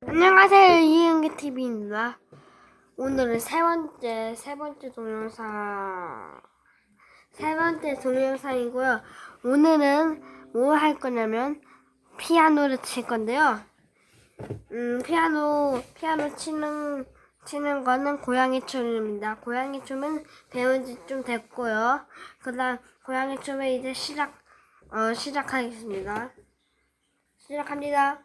안녕하세요, 이은기 TV입니다. 오늘은 세 번째 동영상이고요. 오늘은 뭐 할 거냐면 피아노를 칠 건데요. 피아노 치는 거는 고양이 춤입니다. 고양이 춤은 배운 지 좀 됐고요. 그다음 고양이 춤을 이제 시작하겠습니다. 시작합니다.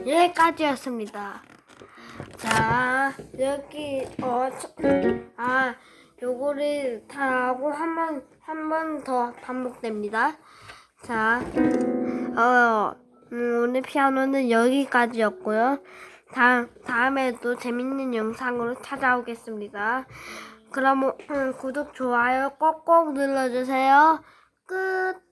여기까지였습니다. 자, 여기 요거를 다 하고 한 번 더 반복됩니다. 자, 오늘 피아노는 여기까지였고요. 다음에도 재밌는 영상으로 찾아오겠습니다. 그럼 구독, 좋아요 꼭꼭 눌러주세요. 끝.